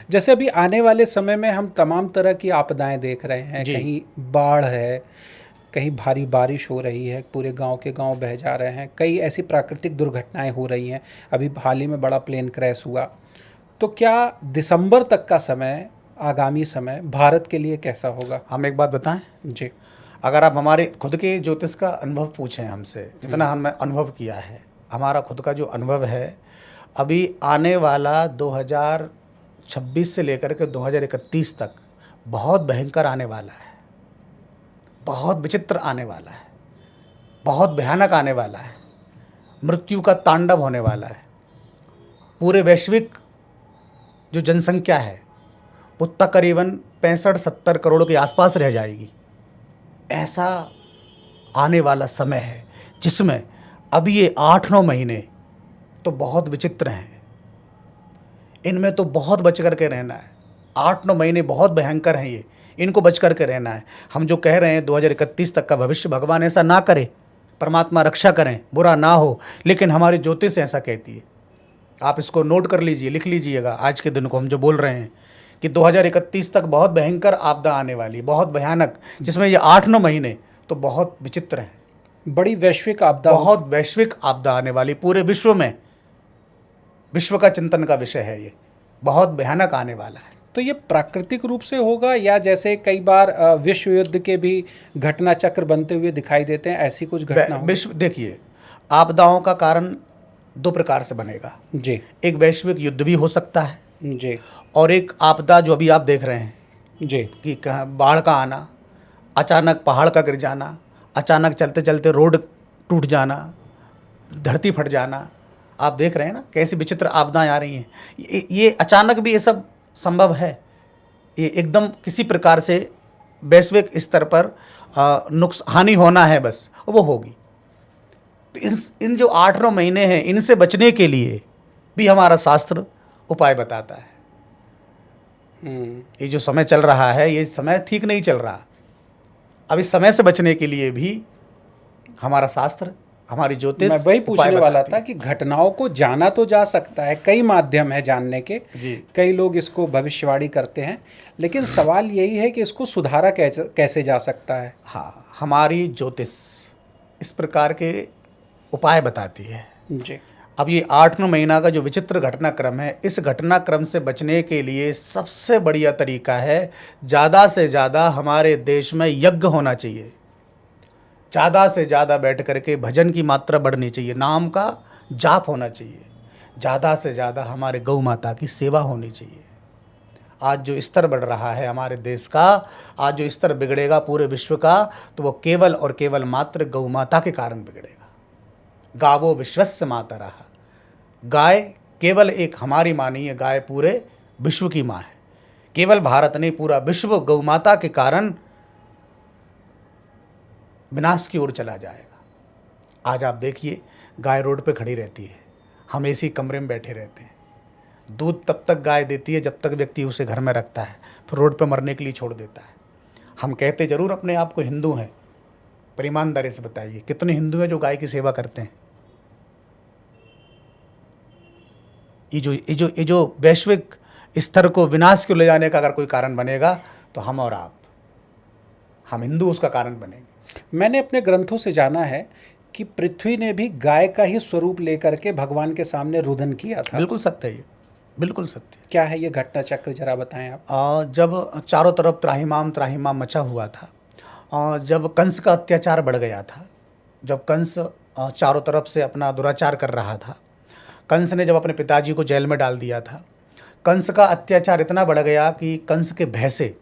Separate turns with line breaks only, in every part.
जैसे अभी आने वाले समय में हम तमाम तरह की आपदाएं देख रहे हैं,
जी।
कहीं बाढ़ है, कहीं भारी बारिश हो रही है, पूरे गांव के गांव बह जा रहे हैं, कई ऐसी प्राकृतिक दुर्घटनाएं हो रही हैं। अभी हाल ही में बड़ा प्लेन क्रैश हुआ। तो क्या दिसंबर तक का समय, आगामी समय भारत के लिए कैसा होगा?
हम एक बात बताएं,
जी।
अगर आप हमारे खुद के ज्योतिष का अनुभव पूछें हमसे, जितना हमने अनुभव किया है, हमारा खुद का जो अनुभव है, अभी आने वाला 2026 से लेकर के 2031 तक बहुत भयंकर आने वाला है, बहुत विचित्र आने वाला है, बहुत भयानक आने वाला है। मृत्यु का तांडव होने वाला है। पूरे वैश्विक जो जनसंख्या है वो तकरीबन 65-70 करोड़ के आसपास रह जाएगी। ऐसा आने वाला समय है जिसमें अभी ये 8-9 महीने तो बहुत विचित्र हैं। इनमें तो बहुत बच करके रहना है। 8-9 महीने बहुत भयंकर हैं, ये इनको बच करके रहना है। हम जो कह रहे हैं 2031 तक का भविष्य, भगवान ऐसा ना करे, परमात्मा रक्षा करें, बुरा ना हो, लेकिन हमारी ज्योतिष ऐसा कहती है। आप इसको नोट कर लीजिए, लिख लीजिएगा आज के दिन को हम जो बोल रहे हैं कि 2031 तक बहुत भयंकर आपदा आने वाली, बहुत भयानक, जिसमें ये 8-9 महीने तो बहुत विचित्र हैं।
बड़ी वैश्विक आपदा,
बहुत वैश्विक आपदा आने वाली, पूरे विश्व में, विश्व का चिंतन का विषय है ये, बहुत भयानक आने वाला है।
तो ये प्राकृतिक रूप से होगा या जैसे कई बार विश्व युद्ध के भी घटना चक्र बनते हुए दिखाई देते हैं, ऐसी कुछ घटना होगी?
विश्व, देखिए, आपदाओं का कारण 2 प्रकार से बनेगा।
जी
एक वैश्विक युद्ध भी हो सकता है,
जी
और एक आपदा जो अभी आप देख रहे हैं
जी
कि बाढ़ का आना, अचानक पहाड़ का गिर जाना, अचानक चलते चलते रोड टूट जाना, धरती फट जाना। आप देख रहे हैं ना कैसी विचित्र आपदाएं आ रही हैं। ये अचानक भी ये सब संभव है। ये एकदम किसी प्रकार से वैश्विक स्तर पर हानि होना है, बस वो होगी। तो इन जो 8-9 महीने हैं, इनसे बचने के लिए भी हमारा शास्त्र उपाय बताता है। ये जो समय चल रहा है, ये समय ठीक नहीं चल रहा। अब इस समय से बचने के लिए भी हमारा शास्त्र, हमारी ज्योतिष
मैं वही पूछने वाला था
है।
कि घटनाओं को जाना तो जा सकता है, कई माध्यम है जानने के,
जी।
कई लोग इसको भविष्यवाणी करते हैं, लेकिन सवाल यही है कि इसको सुधारा कैसे जा सकता है?
हाँ, हमारी ज्योतिष इस प्रकार के उपाय बताती है।
जी।
अब ये 8-9 महीना का जो विचित्र घटनाक्रम है, इस घटनाक्रम से बचने के लिए सबसे बढ़िया तरीका है, ज़्यादा से ज़्यादा हमारे देश में यज्ञ होना चाहिए। ज़्यादा से ज़्यादा बैठ करके भजन की मात्रा बढ़नी चाहिए, नाम का जाप होना चाहिए, ज़्यादा से ज़्यादा हमारे गौ माता की सेवा होनी चाहिए। आज जो स्तर बढ़ रहा है हमारे देश का, आज जो स्तर बिगड़ेगा पूरे विश्व का, तो वो केवल और केवल मात्र गौ माता के कारण बिगड़ेगा। गावो विश्वस्य मातरः। गाय केवल एक हमारी माँ नहीं है, गाय पूरे विश्व की माँ है। केवल भारत नहीं, पूरा विश्व गौ माता के कारण विनाश की ओर चला जाएगा। आज आप देखिए, गाय रोड पे खड़ी रहती है, हम एसी कमरे में बैठे रहते हैं। दूध तब तक गाय देती है जब तक व्यक्ति उसे घर में रखता है, फिर रोड पे मरने के लिए छोड़ देता है। हम कहते जरूर अपने आप को हिंदू हैं, पर ईमानदारी से बताइए कितने हिंदू हैं जो गाय की सेवा करते हैं? ये जो वैश्विक स्तर को विनाश को ले जाने का अगर कोई कारण बनेगा तो हम और आप, हम हिंदू उसका कारण बनेंगे।
मैंने अपने ग्रंथों से जाना है कि पृथ्वी ने भी गाय का ही स्वरूप लेकर के भगवान के सामने रुदन किया था।
बिल्कुल सत्य है, ये बिल्कुल सत्य।
क्या है ये घटना चक्र, जरा बताएं आप।
जब चारों तरफ त्राहिमाम त्राहिमाम मचा हुआ था, जब कंस का अत्याचार बढ़ गया था, जब कंस चारों तरफ से अपना दुराचार कर रहा था, कंस ने जब अपने पिताजी को जेल में डाल दिया था, कंस का अत्याचार इतना बढ़ गया कि कंस के भय से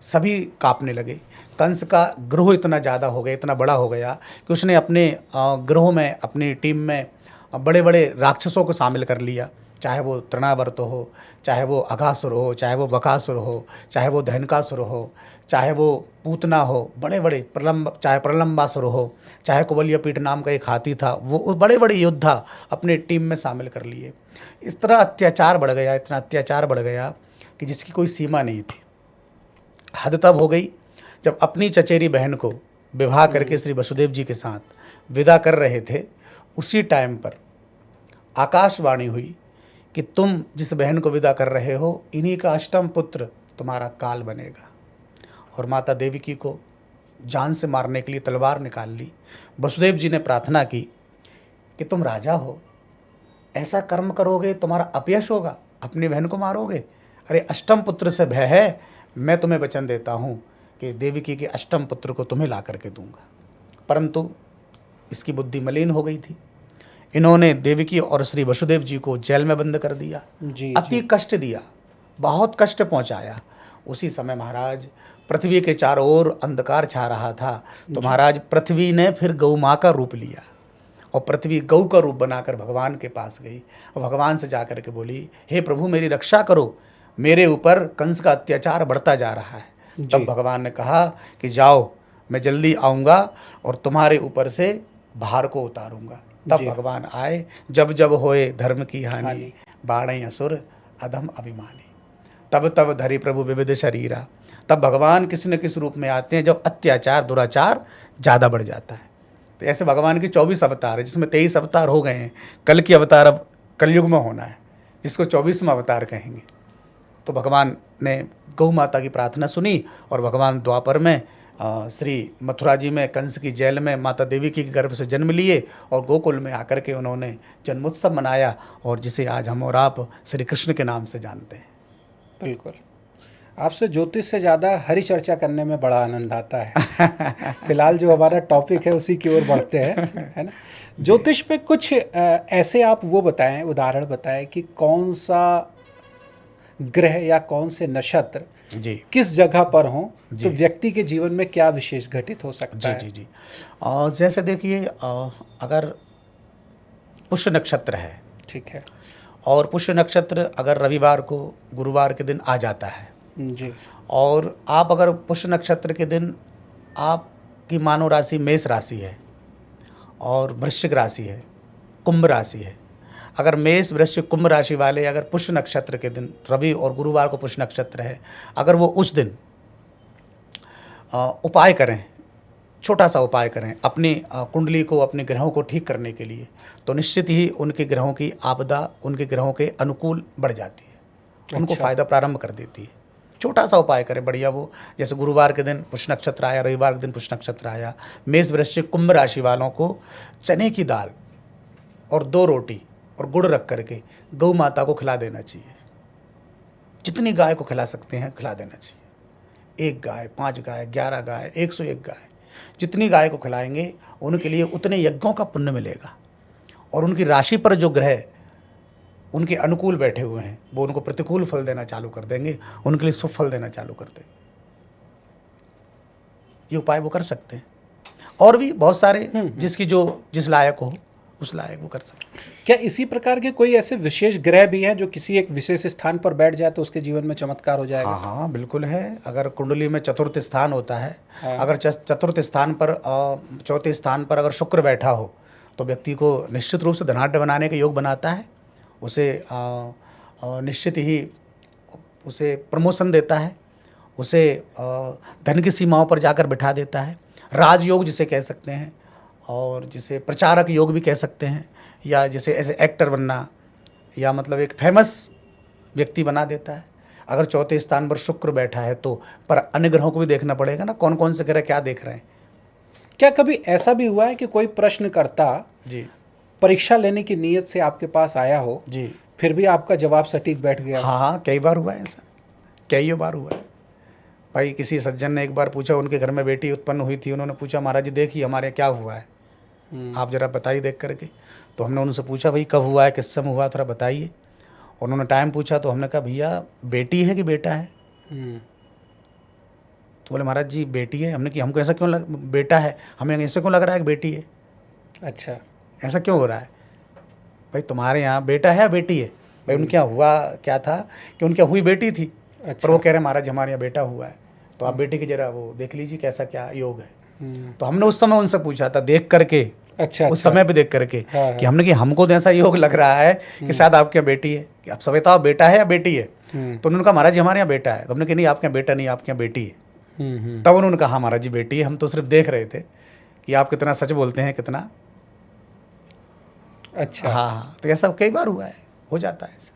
सभी कांपने लगे। कंस का ग्रोह इतना ज़्यादा हो गया, इतना बड़ा हो गया कि उसने अपने ग्रोह में, अपनी टीम में बड़े बड़े राक्षसों को शामिल कर लिया। चाहे वो तृणावर्त हो, चाहे वो अघासुर हो, चाहे वो बकासुर हो, चाहे वो धैनकासुर हो, चाहे वो पूतना हो, बड़े बड़े चाहे प्रलंबासुर हो, चाहे कुवलयपीठ नाम का एक हाथी था, वो बड़े बड़े योद्धा अपने टीम में शामिल कर लिए। इस तरह अत्याचार बढ़ गया, इतना अत्याचार बढ़ गया कि जिसकी कोई सीमा नहीं थी। हद तब हो गई जब अपनी चचेरी बहन को विवाह करके श्री वसुदेव जी के साथ विदा कर रहे थे, उसी टाइम पर आकाशवाणी हुई कि तुम जिस बहन को विदा कर रहे हो इन्हीं का अष्टम पुत्र तुम्हारा काल बनेगा। और माता देवकी को जान से मारने के लिए तलवार निकाल ली। वसुदेव जी ने प्रार्थना की कि तुम राजा हो, ऐसा कर्म करोगे तुम्हारा अपयश होगा, अपनी बहन को मारोगे। अरे अष्टम पुत्र से भय है, मैं तुम्हें वचन देता हूँ कि देवकी के अष्टम पुत्र को तुम्हें ला करके दूंगा। परंतु इसकी बुद्धि मलिन हो गई थी। इन्होंने देवकी और श्री वसुदेव जी को जेल में बंद कर दिया,
जी
अति कष्ट दिया, बहुत कष्ट पहुंचाया। उसी समय महाराज पृथ्वी के चारों ओर अंधकार छा रहा था, तो महाराज पृथ्वी ने फिर गौ माँ का रूप लिया और पृथ्वी गौ का रूप बनाकर भगवान के पास गई और भगवान से जाकर के बोली, हे प्रभु मेरी रक्षा करो, मेरे ऊपर कंस का अत्याचार बढ़ता जा रहा है। तब भगवान ने कहा कि जाओ, मैं जल्दी आऊँगा और तुम्हारे ऊपर से भार को उतारूंगा। तब भगवान आए। जब जब होए धर्म की हानि, बाढ़ असुर अधम अभिमानी, तब तब धरी प्रभु विविध शरीरा। तब भगवान किसी न किसी रूप में आते हैं जब अत्याचार दुराचार ज़्यादा बढ़ जाता है। तो ऐसे भगवान के 24 अवतार है, जिसमें 23 अवतार हो गए हैं। कल की अवतार अब कलयुग में होना है, जिसको 24वां अवतार कहेंगे। तो भगवान ने गौ माता की प्रार्थना सुनी और भगवान द्वापर में श्री मथुरा जी में कंस की जेल में माता देवकी के गर्भ से जन्म लिए और गोकुल में आकर के उन्होंने जन्मोत्सव मनाया, और जिसे आज हम और आप श्री कृष्ण के नाम से जानते हैं।
बिल्कुल। आपसे ज्योतिष से ज़्यादा हरि चर्चा करने में बड़ा आनंद आता है। फिलहाल जो हमारा टॉपिक है उसी की ओर बढ़ते हैं, है ना। ज्योतिष पे कुछ ऐसे आप वो बताएं, उदाहरण बताएं कि कौन सा ग्रह या कौन से नक्षत्र
जी
किस जगह पर हों तो व्यक्ति के जीवन में क्या विशेष घटित हो सकता है।
जी। जैसे देखिए, अगर पुष्य नक्षत्र है,
ठीक है,
और पुष्य नक्षत्र अगर रविवार को गुरुवार के दिन आ जाता है
जी,
और आप अगर पुष्य नक्षत्र के दिन आपकी मानो राशि मेष राशि है और वृश्चिक राशि है, कुंभ राशि है, अगर मेष वृश्चिक कुंभ राशि वाले अगर पुष्य नक्षत्र के दिन, रवि और गुरुवार को पुष्य नक्षत्र है, अगर वो उस दिन उपाय करें, छोटा सा उपाय करें अपनी कुंडली को, अपने ग्रहों को ठीक करने के लिए, तो निश्चित ही उनके ग्रहों की आपदा उनके ग्रहों के अनुकूल बढ़ जाती है, उनको फ़ायदा प्रारंभ कर देती है। छोटा सा उपाय करें बढ़िया वो, जैसे गुरुवार के दिन पुष्य नक्षत्र आया, रविवार के दिन पुष्य नक्षत्र आया। मेष वृश्चिक कुंभ राशि वालों को चने की दाल और 2 रोटी और गुड़ रख करके गौ माता को खिला देना चाहिए। जितनी गाय को खिला सकते हैं खिला देना चाहिए। 1 गाय, 5 गाय, 11 गाय, 101 गाय, जितनी गाय को खिलाएंगे उनके लिए उतने यज्ञों का पुण्य मिलेगा। और उनकी राशि पर जो ग्रह उनके अनुकूल बैठे हुए हैं वो उनको प्रतिकूल फल देना चालू कर देंगे, उनके लिए शुभ फल देना चालू कर देंगे। ये उपाय वो कर सकते हैं, और भी बहुत सारे जिसकी जो जिस लायक हो उस लायक वो कर सकते हैं।
क्या इसी प्रकार के कोई ऐसे विशेष ग्रह भी हैं जो किसी एक विशेष स्थान पर बैठ जाए तो उसके जीवन में चमत्कार हो जाएगा?
हाँ, बिल्कुल है। अगर कुंडली में चतुर्थ स्थान होता है,
हाँ।
अगर चतुर्थ स्थान पर, चौथे स्थान पर अगर शुक्र बैठा हो तो व्यक्ति को निश्चित रूप से धनाढ्य बनाने का योग बनाता है। उसे निश्चित ही उसे प्रमोशन देता है, उसे धन की सीमाओं पर जाकर बिठा देता है। राजयोग जिसे कह सकते हैं, और जिसे प्रचारक योग भी कह सकते हैं, या जिसे ऐसे एक्टर बनना, या मतलब एक फेमस व्यक्ति बना देता है। अगर चौथे स्थान पर शुक्र बैठा है तो पर अन्य ग्रहों को भी देखना पड़ेगा ना, कौन कौन से ग्रह क्या देख रहे हैं।
क्या कभी ऐसा भी हुआ है कि कोई प्रश्नकर्ता
जी
परीक्षा लेने की नीयत से आपके पास आया हो,
जी,
फिर भी आपका जवाब सटीक बैठ गया?
हाँ, कई बार हुआ है ऐसा, कई बार हुआ है। भाई किसी सज्जन ने एक बार पूछा, उनके घर में बेटी उत्पन्न हुई थी, उन्होंने पूछा महाराज जी देखिए हमारे क्या हुआ है, आप ज़रा बताइए देख करके। तो हमने उनसे पूछा भाई कब हुआ है, किस समय हुआ, थोड़ा बताइए। उन्होंने टाइम पूछा तो हमने कहा भैया बेटी है कि बेटा है? तो बोले महाराज जी बेटी है। हमने कि हमको ऐसा क्यों बेटा है, हमें ऐसा क्यों लग रहा है कि बेटी है?
अच्छा,
ऐसा क्यों हो रहा है? भाई तुम्हारे यहाँ बेटा है या बेटी है? भाई उनके यहाँ हुआ क्या था कि उनके यहाँ हुई बेटी थी।
अच्छा।
पर वो कह रहे महाराज हमारे यहाँ बेटा हुआ है, तो आप बेटी की जरा वो देख लीजिए कैसा क्या योग है। तो हमने उस समय उनसे पूछा था देख करके,
अच्छा,
उस समय पे देख करके,
हाँ,
कि हमने कि हमको तो ऐसा योग लग रहा है कि शायद आपके यहाँ बेटी है, कि आप सब बताओ बेटा है या बेटी है? तो उन्होंने कहा महाराज जी हमारे यहाँ बेटा है। तो हमने कहा नहीं आपके यहाँ बेटा नहीं, आपके यहाँ बेटी है। तब उन्होंने कहा महाराज जी बेटी है, हम तो सिर्फ देख रहे थे कि आप कितना सच बोलते हैं, कितना।
अच्छा,
हाँ, तो ऐसा कई बार हुआ है, हो जाता है ऐसा।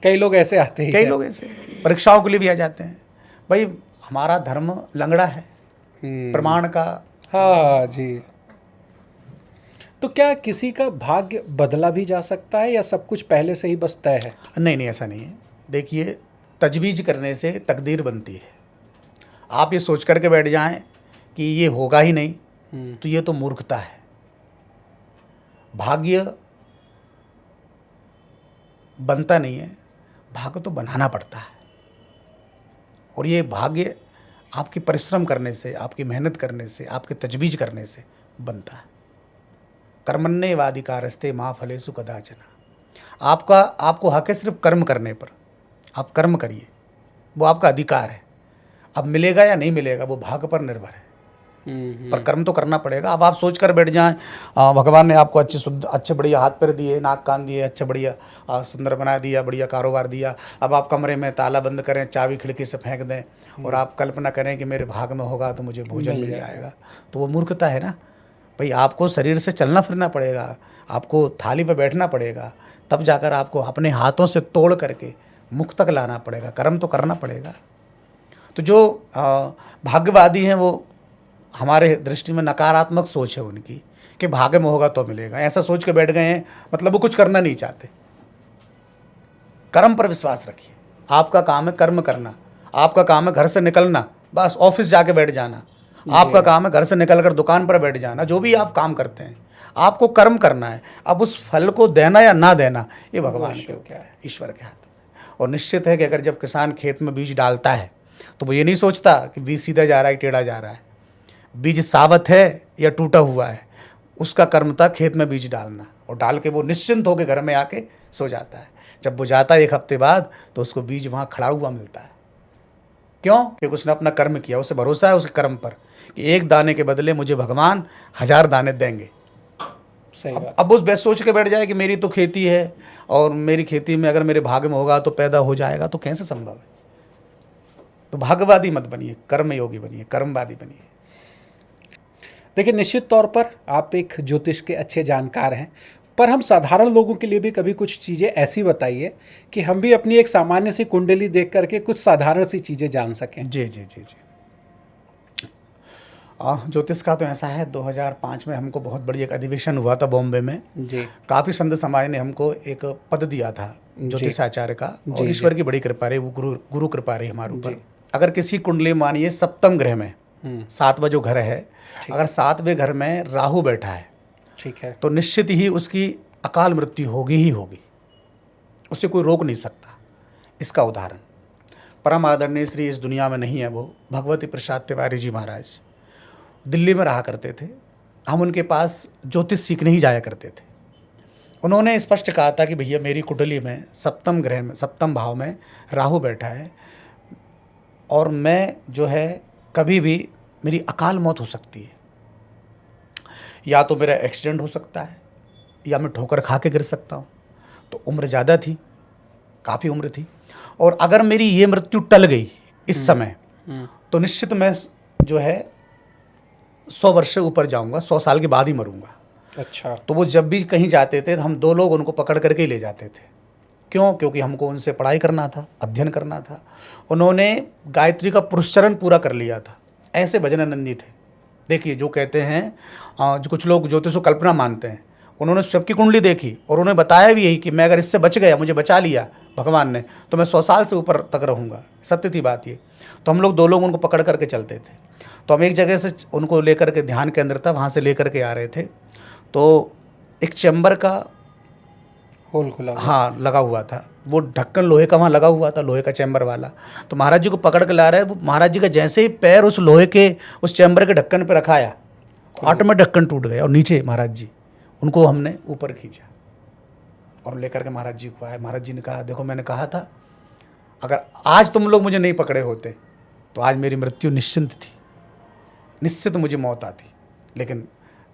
कई लोग ऐसे आते ही
कई
हैं।
लोग ऐसे परीक्षाओं के लिए भी आ जाते हैं। भाई हमारा धर्म लंगड़ा है प्रमाण का।
हाँ जी। तो क्या किसी का भाग्य बदला भी जा सकता है या सब कुछ पहले से ही बस तय है?
नहीं नहीं, ऐसा नहीं है। देखिए, तजवीज़ करने से तकदीर बनती है। आप ये सोच करके बैठ जाएं कि ये होगा ही नहीं, तो ये तो मूर्खता है। भाग्य बनता नहीं है, भाग्य तो बनाना पड़ता है। और ये भाग्य आपकी परिश्रम करने से, आपकी मेहनत करने से, आपके तजवीज़ करने से बनता है। कर्मण्येवाधिकारस्ते मा फलेषु कदाचन। आपको हक है सिर्फ कर्म करने पर। आप कर्म करिए, वो आपका अधिकार है। अब मिलेगा या नहीं मिलेगा वो भाग्य पर निर्भर है, पर कर्म तो करना पड़ेगा। अब आप सोच कर बैठ जाएं भगवान ने आपको अच्छे बढ़िया हाथ पैर दिए, नाक कान दिए, अच्छे बढ़िया सुंदर बना दिया, बढ़िया कारोबार दिया। अब आप कमरे में ताला बंद करें, चाबी खिड़की से फेंक दें और आप कल्पना करें कि मेरे भाग में होगा तो मुझे भोजन मिल जाएगा, तो वो मूर्खता है ना। भाई आपको शरीर से चलना फिरना पड़ेगा, आपको थाली पर बैठना पड़ेगा, तब जाकर आपको अपने हाथों से तोड़ करके मुख तक लाना पड़ेगा। कर्म तो करना पड़ेगा। तो जो भाग्यवादी हैं वो हमारे दृष्टि में नकारात्मक सोच है उनकी कि भाग्य में होगा तो मिलेगा। ऐसा सोच के बैठ गए हैं, मतलब वो कुछ करना नहीं चाहते। कर्म पर विश्वास रखिए। आपका काम है कर्म करना, आपका काम है घर से निकलना, बस ऑफिस जाके बैठ जाना, आपका काम है घर से निकलकर दुकान पर बैठ जाना। जो भी आप काम करते हैं आपको कर्म करना है। अब उस फल को देना या ना देना ये भगवान के ऊपर है, ईश्वर के हाथ में। और निश्चित है कि अगर जब किसान खेत में बीज डालता है तो वो ये नहीं सोचता कि बीज सीधा जा रहा है टेढ़ा जा रहा है। बीज साबत है या टूटा हुआ है, उसका कर्म था खेत में बीज डालना, और डाल के वो निश्चिंत होकर घर में आके सो जाता है। जब वो जाता है 1 हफ्ते बाद तो उसको बीज वहाँ खड़ा हुआ मिलता है। क्यों? क्योंकि उसने अपना कर्म किया, उसे भरोसा है उसके कर्म पर कि 1 दाने के बदले मुझे भगवान 1000 दाने देंगे। अब उस बेस सोच के बैठ जाए कि मेरी तो खेती है और मेरी खेती में अगर मेरे भाग्य में होगा तो पैदा हो जाएगा, तो कैसे संभव है? तो भाग्यवादी मत बनिए, कर्मयोगी बनिए, कर्मवादी बनिए।
देखिए, निश्चित तौर पर आप एक ज्योतिष के अच्छे जानकार हैं, पर हम साधारण लोगों के लिए भी कभी कुछ चीज़ें ऐसी बताइए कि हम भी अपनी एक सामान्य सी कुंडली देख करके कुछ साधारण सी चीज़ें जान सकें।
जी जी जी जी। ज्योतिष का तो ऐसा है, 2005 में हमको बहुत बड़ी एक अधिवेशन हुआ था बॉम्बे में
जी।
काफ़ी संत समाज ने हमको एक पद दिया था ज्योतिषाचार्य का, और ईश्वर की बड़ी कृपा रही, वो गुरु कृपा रही हमारे ऊपर। अगर किसी कुंडली मानिए सप्तम ग्रह में 7वां जो घर है, अगर 7वें घर में राहु बैठा है,
ठीक है,
तो निश्चित ही उसकी अकाल मृत्यु होगी ही होगी, उसे कोई रोक नहीं सकता। इसका उदाहरण परम आदरणीय श्री इस दुनिया में नहीं है, वो भगवती प्रसाद तिवारी जी महाराज दिल्ली में रहा करते थे। हम उनके पास ज्योतिष सीखने ही जाया करते थे। उन्होंने स्पष्ट कहा था कि भैया मेरी कुंडली में सप्तम ग्रह में, सप्तम भाव में राहु बैठा है, और मैं जो है कभी भी मेरी अकाल मौत हो सकती है। या तो मेरा एक्सीडेंट हो सकता है या मैं ठोकर खा के गिर सकता हूँ। तो उम्र ज़्यादा थी, काफ़ी उम्र थी, और अगर मेरी ये मृत्यु टल गई इस समय तो निश्चित मैं जो है 100 वर्ष से ऊपर जाऊँगा, 100 साल के बाद ही मरूँगा।
अच्छा।
तो वो जब भी कहीं जाते थे तो हम 2 लोग उनको पकड़ करके ही ले जाते थे। क्यों? क्योंकि हमको उनसे पढ़ाई करना था, अध्ययन करना था। उन्होंने गायत्री का पुरस्चरण पूरा कर लिया था, ऐसे भजनानंदी थे। देखिए, जो कहते हैं जो कुछ लोग ज्योतिष को कल्पना मानते हैं, उन्होंने सबकी कुंडली देखी और उन्हें बताया भी यही कि मैं अगर इससे बच गया, मुझे बचा लिया भगवान ने, तो मैं 100 साल से ऊपर तक रहूँगा। सत्य थी बात ये। तो हम लोग 2 लोग उनको पकड़ करके चलते थे। तो हम एक जगह से उनको लेकर के, ध्यान केंद्र था, वहाँ से लेकर के आ रहे थे, तो एक चैम्बर का
होल खुला हुआ।
हाँ लगा हुआ था, वो ढक्कन लोहे का वहाँ लगा हुआ था, लोहे का चैम्बर वाला। तो महाराज जी को पकड़ के ला रहे हैं, वो महाराज जी का जैसे ही पैर उस लोहे के उस चैम्बर के ढक्कन पर रखाया, ऑटोमेटिक ढक्कन टूट गया, और नीचे महाराज जी, उनको हमने ऊपर खींचा और लेकर के महाराज जी को आए। महाराज जी ने कहा, देखो मैंने कहा था अगर आज तुम लोग मुझे नहीं पकड़े होते तो आज मेरी मृत्यु निश्चिंत थी, निश्चित मुझे मौत आती। लेकिन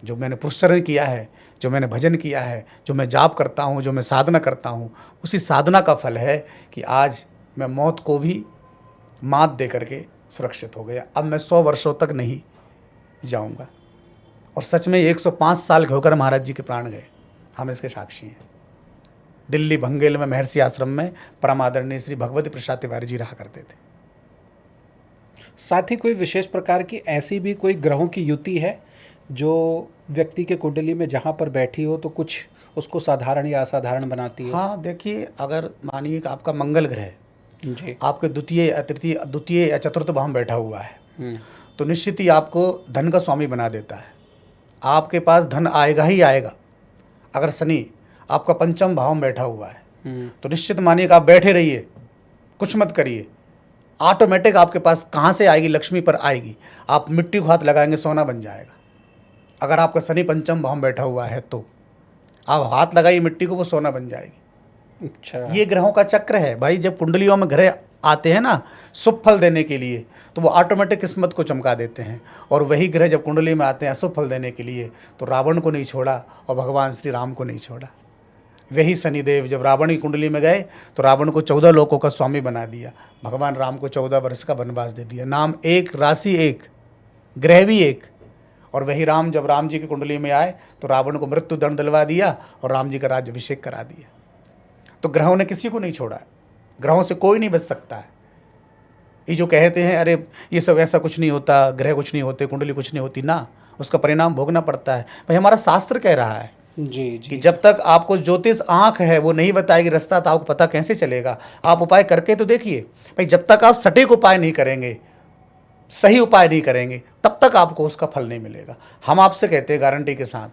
जो मैंने पुरस्चरण किया है, जो मैंने भजन किया है, जो मैं जाप करता हूँ, जो मैं साधना करता हूँ, उसी साधना का फल है कि आज मैं मौत को भी मात दे करके सुरक्षित हो गया। अब मैं 100 वर्षों तक नहीं जाऊँगा। और सच में 105 साल के होकर महाराज जी के प्राण गए, हम इसके साक्षी हैं। दिल्ली भंगेल में महर्षि आश्रम में परम आदरणीय श्री भगवती प्रसाद तिवारी जी रहा करते थे।
साथ ही कोई विशेष प्रकार की ऐसी भी कोई ग्रहों की युति है जो व्यक्ति के कुंडली में जहाँ पर बैठी हो तो कुछ उसको साधारण या असाधारण बनाती हो?
हाँ, देखिए, अगर मानिए कि आपका मंगल ग्रह
जी।
आपके द्वितीय या तृतीय, द्वितीय या चतुर्थ भाव में बैठा हुआ है,
हम्म।
तो निश्चित ही आपको धन का स्वामी बना देता है। आपके पास धन आएगा ही आएगा। अगर शनि आपका पंचम भाव में बैठा हुआ है तो निश्चित मानिए कि आप बैठे रहिए, कुछ मत करिए, ऑटोमेटिक आपके पास कहाँ से आएगी, लक्ष्मी पर आएगी। आप मिट्टी को हाथ लगाएंगे, सोना बन जाएगा। अगर आपका शनि पंचम भाव में बैठा हुआ है तो आप हाथ लगाइए मिट्टी को, वो सोना बन जाएगी।
अच्छा।
ये ग्रहों का चक्र है भाई। जब कुंडलियों में ग्रह आते हैं ना शुभ फल देने के लिए, तो वो ऑटोमेटिक किस्मत को चमका देते हैं। और वही ग्रह जब कुंडली में आते हैं अशुभ फल देने के लिए, तो रावण को नहीं छोड़ा और भगवान श्री राम को नहीं छोड़ा। वही शनिदेव जब रावण की कुंडली में गए तो रावण को 14 लोकों का स्वामी बना दिया, भगवान राम को 14 वर्ष का वनवास दे दिया। नाम एक, राशि एक, ग्रह भी एक। और वही राम जब राम जी की कुंडली में आए तो रावण को मृत्यु दंड दिलवा दिया और राम जी का राज्याभिषेक करा दिया। तो ग्रहों ने किसी को नहीं छोड़ा, ग्रहों से कोई नहीं बच सकता है। ये जो कहते हैं अरे ये सब ऐसा कुछ नहीं होता, ग्रह कुछ नहीं होते, कुंडली कुछ नहीं होती, ना, उसका परिणाम भोगना पड़ता है। भाई हमारा शास्त्र कह रहा है
जी
कि
जी।
जब तक आपको ज्योतिष आंख है वो नहीं बताएगी रास्ता, तो आपको पता कैसे चलेगा। आप उपाय करके तो देखिए भाई, जब तक आप सटीक उपाय नहीं करेंगे, सही उपाय नहीं करेंगे, तब तक आपको उसका फल नहीं मिलेगा। हम आपसे कहते हैं गारंटी के साथ,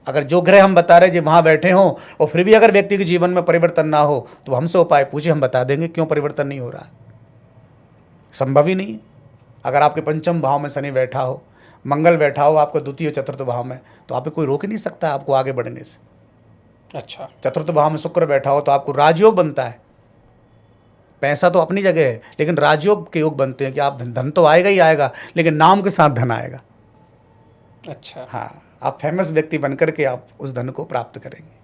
अगर जो ग्रह हम बता रहे हैं वहाँ बैठे हों और फिर भी अगर व्यक्ति के जीवन में परिवर्तन ना हो तो हमसे उपाय पूछिए, हम बता देंगे क्यों परिवर्तन नहीं हो रहा। संभव ही नहीं है। अगर आपके पंचम भाव में शनि बैठा हो, मंगल बैठा हो आपको द्वितीय चतुर्थ भाव में, तो आप कोई रोक ही नहीं सकता है आपको आगे बढ़ने से।
अच्छा।
चतुर्थ भाव में शुक्र बैठा हो तो आपको राजयोग बनता है। पैसा तो अपनी जगह है, लेकिन राजयोग के योग बनते हैं कि आप धन तो आएगा ही आएगा, लेकिन नाम के साथ धन आएगा।
अच्छा।
हाँ, आप फेमस व्यक्ति बनकर के आप उस धन को प्राप्त करेंगे।